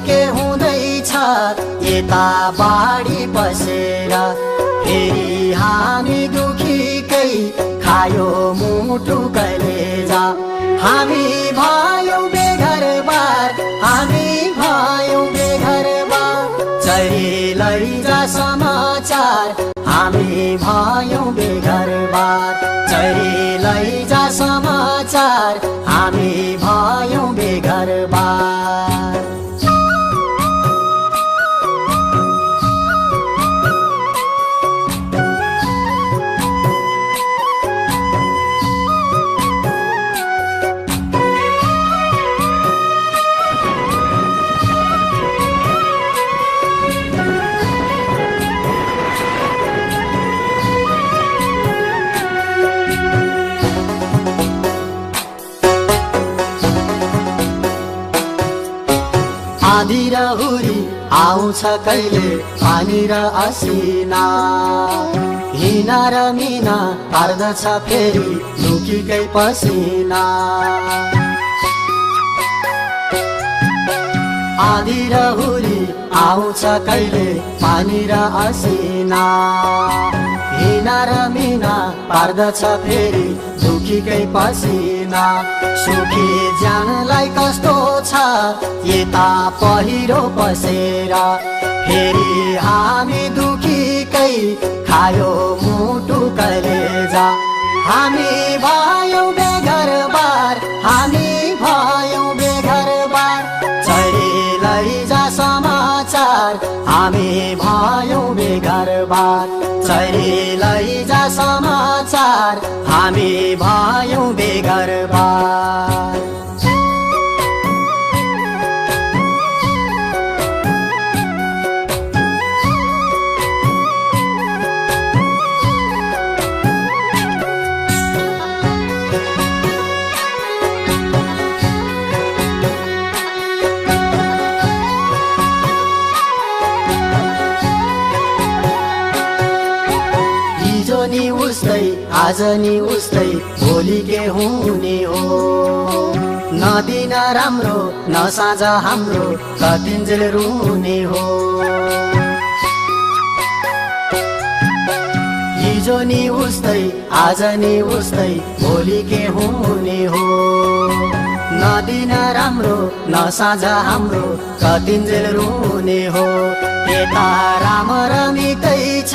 के हुँदैछ यता बाढी पसेर फेरि हामी दुखीकै खायो मुटु कलेजा हामी भयौँ बेघरबार हामी भयौँ बेघरबार चरी लैजा समाचार हामी भयौँ बेघरबार चरी लैजा समाचार हामी भयौँ बेघरबार आँधी र हुरी आउँछ कहिले पानी र असिना हिना र मिना पार्दछ फेरि लुकीकै पसिना आँधी र हुरी आउँछ कहिले पानी र असिना हिना र मिना पार्दछ फेरि दुखीकै पसिना सुखी ज्यानलाई कस्तो छ यता पहिरो पसेर फेरि हामी दुखीकै खायो मुटु कलेजा हामी भयौँ बेघरबार हामी भयौँ बेघरबार चरी लैजा समाचार हामी भयौँ बेघरबार चरी लैजा समाचार हामी भयौँ बेघरबार नि उस्तै आज नि उस्तै भोलि के हुने हो नदिन राम्रो नसाझ हाम्रो कतिन्जेल रुने हो हिजो नि उस्तै आज नि उस्तै भोलि के हुने हो नदिन राम्रो नसाझ हाम्रो कतिन्जेल रुने हो यता रामरमिकै छ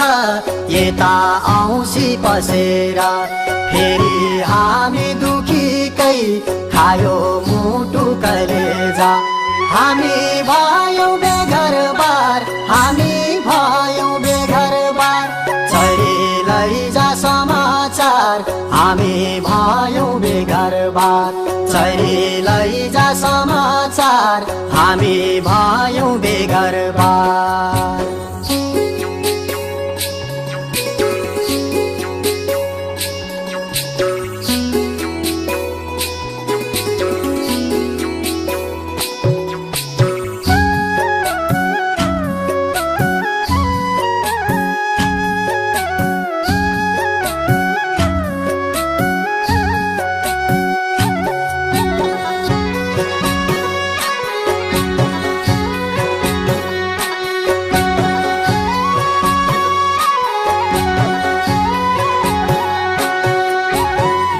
यता औँसी पसेर फेरि हामी दुखीकै खायो मुटु कलेजा हामी भयौँ बेघरबार हामी भयौँ बेघरबार चरी लैजा समाचार हामी भयौँ बेघरबार चरी लैजा समाचार हामी भयौँ बेघरबार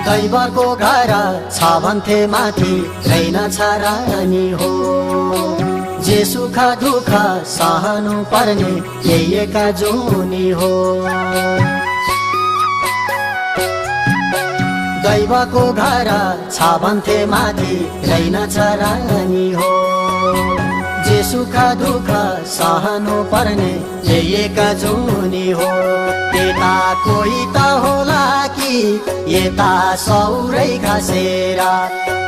दैवको घर छ भन्थे माथि रहेनछ रानी हो जे सुख दुःख सहनु पर्ने यही एका जुनी हो दैवको घर छ भन्थे माथि रहेनछ रानी हो जे जे सुख दुःख सहनु पर्ने यही एक जुनी हो। यता कोही त होला कि यता सौरै खसेर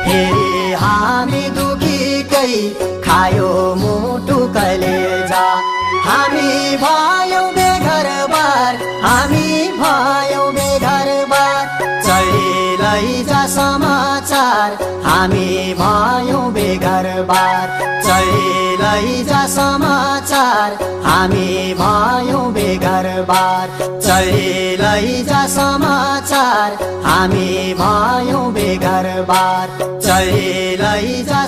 फेरि हामी दुखीकै खायो मुटु कलेजा। हामी भयौ बेघरबार, हामी भयौ बेघरबार, चढी लैजा समाचार हामी भयौ बेघरबार, चढी लैजा समाचार हामी भयौ बेघरबार, चढी लैजा समाचार हामी भयौ बेघरबार, चढी लैजा